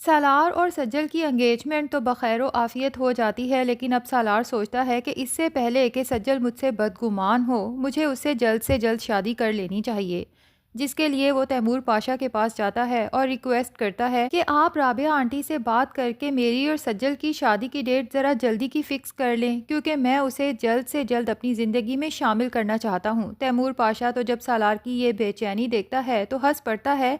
सालार और सज्जल की एंगेजमेंट तो बखैर आफियत हो जाती है, लेकिन अब सालार सोचता है कि इससे पहले कि सज्जल मुझसे बदगुमान हो, मुझे उससे जल्द से जल्द शादी कर लेनी चाहिए। जिसके लिए वो तैमूर पाशा के पास जाता है और रिक्वेस्ट करता है कि आप राबिया आंटी से बात करके मेरी और सज्जल की शादी की डेट ज़रा जल्दी की फ़िक्स कर लें, क्योंकि मैं उसे जल्द से जल्द अपनी ज़िंदगी में शामिल करना चाहता हूँ। तैमूर पाशा तो जब सालार की ये बेचैनी देखता है तो हंस पड़ता है,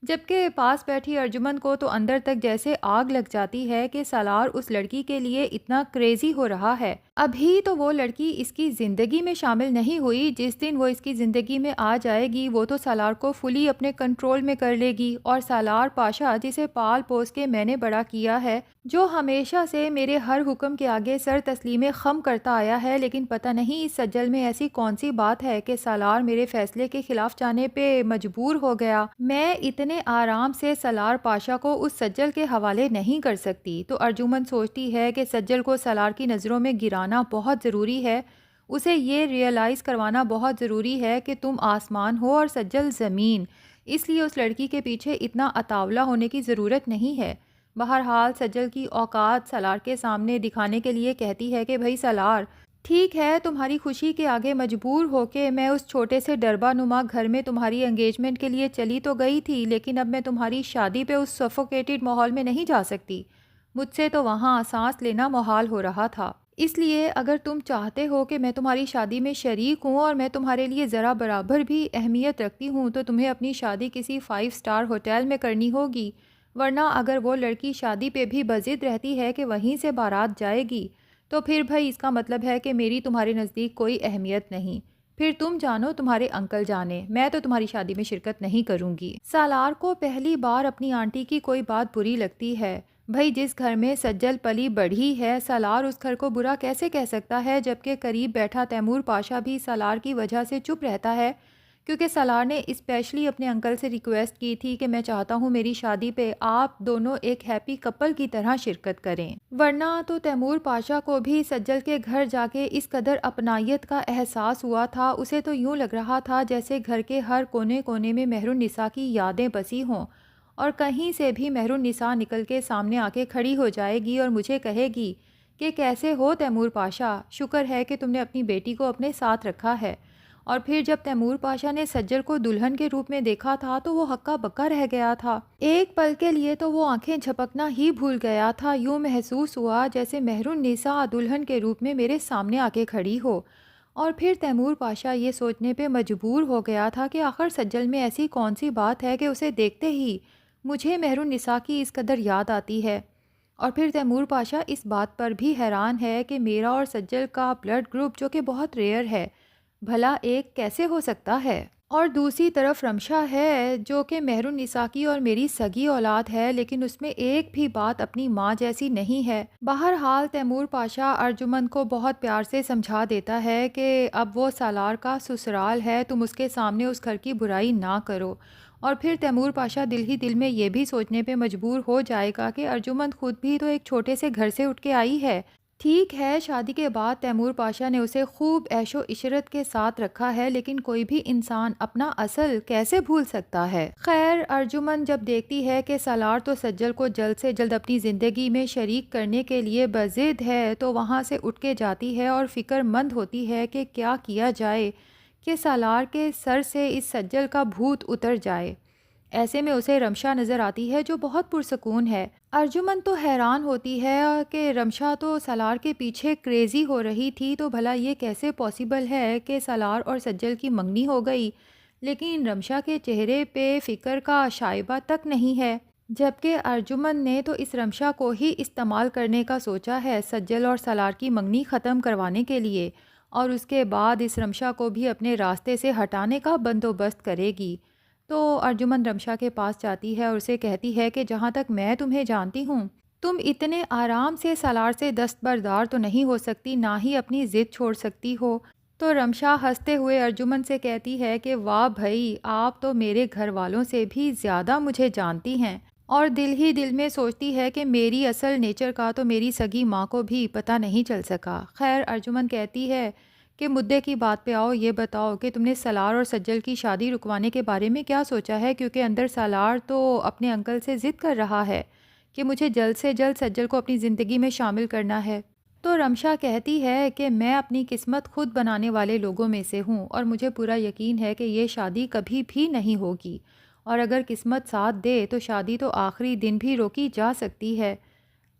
जबकि पास बैठी अर्जुमंद को तो अंदर तक जैसे आग लग जाती है कि सालार उस लड़की के लिए इतना क्रेजी हो रहा है। अभी तो वो लड़की इसकी ज़िंदगी में शामिल नहीं हुई, जिस दिन वो इसकी ज़िंदगी में आ जाएगी वो तो सालार को फुली अपने कंट्रोल में कर लेगी। और सालार पाशा, जिसे पाल पोस के मैंने बड़ा किया है, जो हमेशा से मेरे हर हुक्म के आगे सर तस्लीमे खम करता आया है, लेकिन पता नहीं इस सज्जल में ऐसी कौन सी बात है कि सालार मेरे फैसले के खिलाफ जाने पे मजबूर हो गया। मैं इतने आराम से सालार पाशा को उस सज्जल के हवाले नहीं कर सकती। तो अर्जुमन सोचती है कि सज्जल को सालार की नज़रों में गिराना बहुत ज़रूरी है, उसे ये रियलाइज़ करवाना बहुत ज़रूरी है कि तुम आसमान हो और सज्जल ज़मीन, इसलिए उस लड़की के पीछे इतना अतावला होने की ज़रूरत नहीं है। बहरहाल सज्जल की औकात सालार के सामने दिखाने के लिए कहती है कि भाई सालार, ठीक है, तुम्हारी खुशी के आगे मजबूर होके मैं उस छोटे से डरबा-नुमा घर में तुम्हारी एंगेजमेंट के लिए चली तो गई थी, लेकिन अब मैं तुम्हारी शादी पे उस सफोकेटेड माहौल में नहीं जा सकती। मुझसे तो वहाँ सांस लेना मुहाल हो रहा था। इसलिए अगर तुम चाहते हो कि मैं तुम्हारी शादी में शरीक हूँ और मैं तुम्हारे लिए ज़रा बराबर भी अहमियत रखती हूँ, तो तुम्हें अपनी शादी किसी 5 स्टार होटल में करनी होगी। वरना अगर वो लड़की शादी पे भी बज़िद रहती है कि वहीं से बारात जाएगी, तो फिर भाई इसका मतलब है कि मेरी तुम्हारे नज़दीक कोई अहमियत नहीं। फिर तुम जानो तुम्हारे अंकल जाने, मैं तो तुम्हारी शादी में शिरकत नहीं करूँगी। सालार को पहली बार अपनी आंटी की कोई बात बुरी लगती है। भाई जिस घर में सज्जल पली बढ़ी है, सालार उस घर को बुरा कैसे कह सकता है, जबकि करीब बैठा तैमूर पाशा भी सालार की वजह से चुप रहता है, क्योंकि सालार ने स्पेशली अपने अंकल से रिक्वेस्ट की थी कि मैं चाहता हूँ मेरी शादी पे आप दोनों एक हैप्पी कपल की तरह शिरकत करें। वरना तो तैमूर पाशा को भी सज्जल के घर जाके इस कदर अपनायत का एहसास हुआ था, उसे तो यूँ लग रहा था जैसे घर के हर कोने कोने में मेहरुन्निसा की यादें बसी हों, और कहीं से भी मेहरुन्निसा निकल के सामने आके खड़ी हो जाएगी और मुझे कहेगी कि कैसे हो तैमूर पाशा, शुक्र है कि तुमने अपनी बेटी को अपने साथ रखा है। और फिर जब तैमूर पाशा ने सज्जल को दुल्हन के रूप में देखा था तो वो हक्का बक्का रह गया था। एक पल के लिए तो वो आंखें झपकना ही भूल गया था। यूं महसूस हुआ जैसे मेहरुन्निसा दुल्हन के रूप में मेरे सामने आके खड़ी हो। और फिर तैमूर पाशा ये सोचने पे मजबूर हो गया था कि आखिर सज्जल में ऐसी कौन सी बात है कि उसे देखते ही मुझे मेहरुन्निसा की इस कदर याद आती है। और फिर तैमूर पाशा इस बात पर भी हैरान है कि मेरा और सज्जल का ब्लड ग्रुप, जो कि बहुत रेयर है, भला एक कैसे हो सकता है। और दूसरी तरफ रमशा है, जो कि मेहरुन्निसा की और मेरी सगी औलाद है, लेकिन उसमें एक भी बात अपनी माँ जैसी नहीं है। बहरहाल तैमूर पाशा अर्जुमंद को बहुत प्यार से समझा देता है कि अब वो सालार का ससुराल है, तुम उसके सामने उस घर की बुराई ना करो। और फिर तैमूर पाशा दिल ही दिल में ये भी सोचने पे मजबूर हो जाएगा कि अर्जुमंद खुद भी तो एक छोटे से घर से उठ के आई है। ठीक है, शादी के बाद तैमूर पाशा ने उसे खूब ऐशो इशरत के साथ रखा है, लेकिन कोई भी इंसान अपना असल कैसे भूल सकता है। खैर, अर्जुमन जब देखती है कि सालार तो सज्जल को जल्द से जल्द अपनी ज़िंदगी में शरीक करने के लिए बज़िद है, तो वहाँ से उठ के जाती है और फिक्रमंद होती है कि क्या किया जाए कि सालार के सर से इस सज्जल का भूत उतर जाए। ऐसे में उसे रमशा नज़र आती है, जो बहुत पुरसकून है। अर्जुमन तो हैरान होती है कि रमशा तो सालार के पीछे क्रेज़ी हो रही थी, तो भला ये कैसे पॉसिबल है कि सालार और सज्जल की मंगनी हो गई, लेकिन रमशा के चेहरे पे फ़िक्र का शाइबा तक नहीं है। जबकि अर्जुमन ने तो इस रमशा को ही इस्तेमाल करने का सोचा है सज्जल और सालार की मंगनी ख़त्म करवाने के लिए, और उसके बाद इस रमशा को भी अपने रास्ते से हटाने का बंदोबस्त करेगी। तो अर्जुमन रमशा के पास जाती है और उसे कहती है कि जहाँ तक मैं तुम्हें जानती हूँ, तुम इतने आराम से सालार से दस्तबरदार तो नहीं हो सकती, ना ही अपनी ज़िद छोड़ सकती हो। तो रमशा हंसते हुए अर्जुमन से कहती है कि वाह भाई, आप तो मेरे घर वालों से भी ज़्यादा मुझे जानती हैं। और दिल ही दिल में सोचती है कि मेरी असल नेचर का तो मेरी सगी माँ को भी पता नहीं चल सका। खैर, अर्जुमन कहती है कि मुद्दे की बात पे आओ, ये बताओ कि तुमने सालार और सज्जल की शादी रुकवाने के बारे में क्या सोचा है, क्योंकि अंदर सालार तो अपने अंकल से ज़िद कर रहा है कि मुझे जल्द से जल्द सज्जल को अपनी ज़िंदगी में शामिल करना है। तो रमशा कहती है कि मैं अपनी किस्मत खुद बनाने वाले लोगों में से हूँ और मुझे पूरा यकीन है कि ये शादी कभी भी नहीं होगी, और अगर किस्मत साथ दे तो शादी तो आखिरी दिन भी रोकी जा सकती है।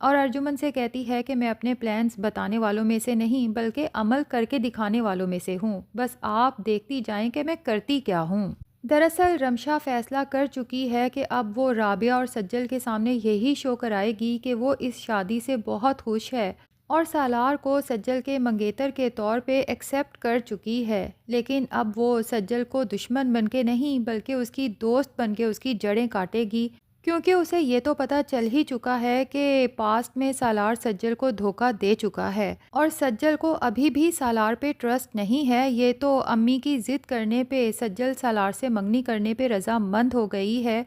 और अर्जुमन से कहती है कि मैं अपने प्लान्स बताने वालों में से नहीं बल्कि अमल करके दिखाने वालों में से हूँ, बस आप देखती जाएं कि मैं करती क्या हूँ। दरअसल रमशा फैसला कर चुकी है कि अब वो राबिया और सज्जल के सामने यही शो कराएगी कि वो इस शादी से बहुत खुश है और सालार को सज्जल के मंगेतर के तौर पे एक्सेप्ट कर चुकी है। लेकिन अब वो सज्जल को दुश्मन बनके नहीं बल्कि उसकी दोस्त बनके उसकी जड़ें काटेगी, क्योंकि उसे ये तो पता चल ही चुका है कि पास्ट में सालार सज्जल को धोखा दे चुका है और सज्जल को अभी भी सालार पे ट्रस्ट नहीं है। ये तो अम्मी की ज़िद करने पे सज्जल सालार से मंगनी करने पे रज़ामंद हो गई है।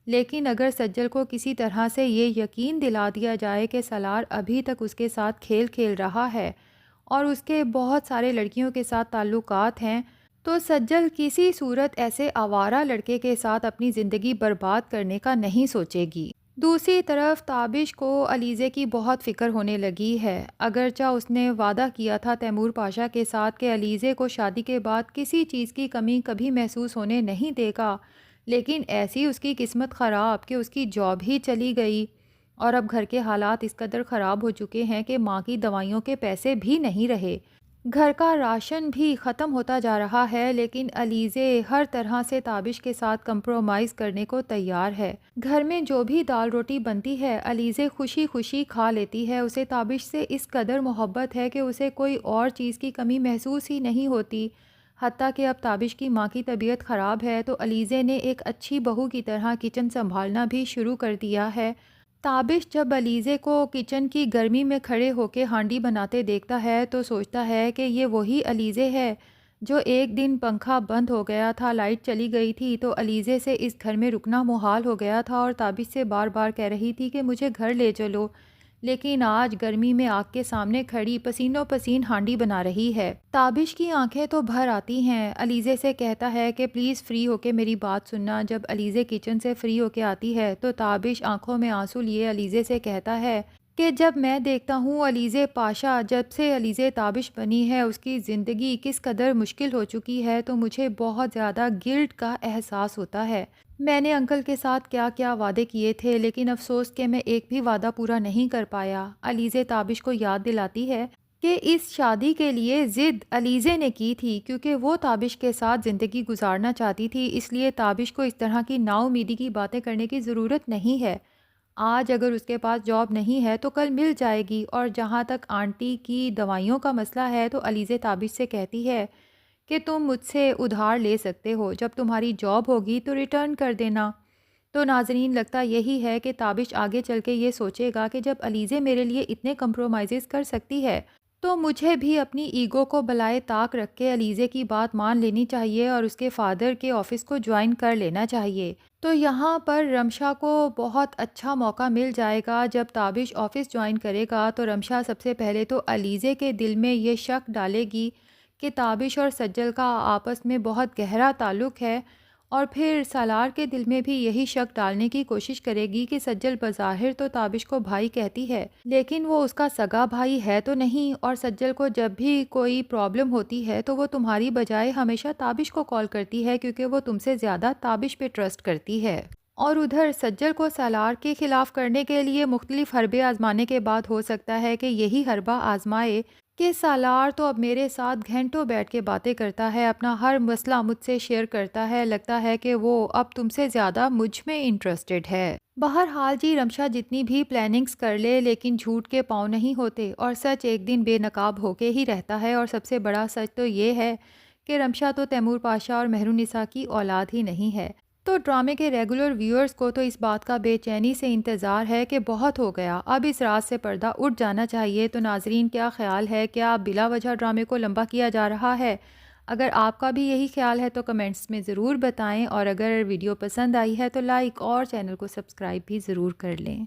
लेकिन अगर सज्जल को किसी तरह से ये यकीन दिला दिया जाए कि सालार अभी तक उसके साथ खेल खेल रहा है और उसके बहुत सारे लड़कियों के साथ ताल्लुकात हैं, तो सज्जल किसी सूरत ऐसे आवारा लड़के के साथ अपनी ज़िंदगी बर्बाद करने का नहीं सोचेगी। दूसरी तरफ ताबिश को अलीज़े की बहुत फ़िक्र होने लगी है। अगरचा उसने वादा किया था तैमूर पाशा के साथ कि अलीज़े को शादी के बाद किसी चीज़ की कमी कभी महसूस होने नहीं देगा, लेकिन ऐसी उसकी किस्मत ख़राब कि उसकी जॉब ही चली गई और अब घर के हालात इस कदर ख़राब हो चुके हैं कि माँ की दवाइयों के पैसे भी नहीं रहे। घर का राशन भी ख़त्म होता जा रहा है, लेकिन अलीज़े हर तरह से ताबिश के साथ कंप्रोमाइज़ करने को तैयार है। घर में जो भी दाल रोटी बनती है अलीज़े खुशी खुशी खा लेती है। उसे ताबिश से इस कदर मोहब्बत है कि उसे कोई और चीज़ की कमी महसूस ही नहीं होती। हत्ता कि अब ताबिश की माँ की तबीयत ख़राब है तो अलीज़े ने एक अच्छी बहू की तरह किचन संभालना भी शुरू कर दिया है। ताबिश जब अलीज़े को किचन की गर्मी में खड़े होकर हांडी बनाते देखता है तो सोचता है कि ये वही अलीज़े है जो एक दिन पंखा बंद हो गया था, लाइट चली गई थी तो अलीज़े से इस घर में रुकना मुहाल हो गया था और ताबिश से बार बार कह रही थी कि मुझे घर ले चलो। लेकिन आज गर्मी में आग के सामने खड़ी पसीनों पसीन हांडी बना रही है। ताबिश की आंखें तो भर आती हैं। अलीज़े से कहता है कि प्लीज़ फ्री होके मेरी बात सुनना। जब अलीज़े किचन से फ्री होके आती है तो ताबिश आंखों में आंसू लिए अलीज़े से कहता है कि जब मैं देखता हूँ अलीज़े पाशा, जब से अलीज़े ताबिश बनी है उसकी ज़िंदगी किस कदर मुश्किल हो चुकी है, तो मुझे बहुत ज़्यादा गिल्ट का एहसास होता है। मैंने अंकल के साथ क्या क्या वादे किए थे, लेकिन अफसोस कि मैं एक भी वादा पूरा नहीं कर पाया। अलीज़े ताबिश को याद दिलाती है कि इस शादी के लिए ज़िद अलीज़े ने की थी क्योंकि वो ताबिश के साथ ज़िंदगी गुजारना चाहती थी, इसलिए ताबिश को इस तरह की नाउमीदी की बातें करने की ज़रूरत नहीं है। आज अगर उसके पास जॉब नहीं है तो कल मिल जाएगी। और जहाँ तक आंटी की दवाइयों का मसला है तो अलीज़े ताबिश से कहती है कि तुम मुझसे उधार ले सकते हो, जब तुम्हारी जॉब होगी तो रिटर्न कर देना। तो नाज़रीन, लगता यही है कि ताबिश आगे चल के ये सोचेगा कि जब अलीज़े मेरे लिए इतने कंप्रोमाइज़ कर सकती है तो मुझे भी अपनी ईगो को बलाए ताक रख के अलीज़े की बात मान लेनी चाहिए और उसके फादर के ऑफ़िस को ज्वाइन कर लेना चाहिए। तो यहाँ पर रमशा को बहुत अच्छा मौका मिल जाएगा। जब ताबिश ऑफ़िस ज्वाइन करेगा तो रमशा सबसे पहले तो अलीज़े के दिल में ये शक डालेगी कि ताबिश और सज्जल का आपस में बहुत गहरा ताल्लुक़ है, और फिर सालार के दिल में भी यही शक डालने की कोशिश करेगी कि सज्जल बज़ाहिर तो ताबिश को भाई कहती है, लेकिन वो उसका सगा भाई है तो नहीं, और सज्जल को जब भी कोई प्रॉब्लम होती है तो वो तुम्हारी बजाय हमेशा ताबिश को कॉल करती है क्योंकि वो तुमसे ज़्यादा ताबिश पे ट्रस्ट करती है। और उधर सज्जल को सालार के ख़िलाफ़ करने के लिए मुख्तलिफ़ हरबे आज़माने के बाद हो सकता है कि यही हरबा आज़माए कि सालार तो अब मेरे साथ घंटों बैठ के बातें करता है, अपना हर मसला मुझसे शेयर करता है, लगता है कि वो अब तुमसे ज़्यादा मुझ में इंटरेस्टेड है। बहरहाल जी, रमशा जितनी भी प्लानिंग्स कर ले लेकिन झूठ के पाँव नहीं होते और सच एक दिन बेनकाब होके ही रहता है। और सबसे बड़ा सच तो ये है कि रमशा तो तैमूर पाशा और मेहरुनिसा की औलाद ही नहीं है। तो ड्रामे के रेगुलर व्यूअर्स को तो इस बात का बेचैनी से इंतज़ार है कि बहुत हो गया, अब इस रात से पर्दा उठ जाना चाहिए। तो नाजरीन, क्या ख्याल है, क्या बिला वजह ड्रामे को लंबा किया जा रहा है? अगर आपका भी यही ख्याल है तो कमेंट्स में ज़रूर बताएं, और अगर वीडियो पसंद आई है तो लाइक और चैनल को सब्सक्राइब भी ज़रूर कर लें।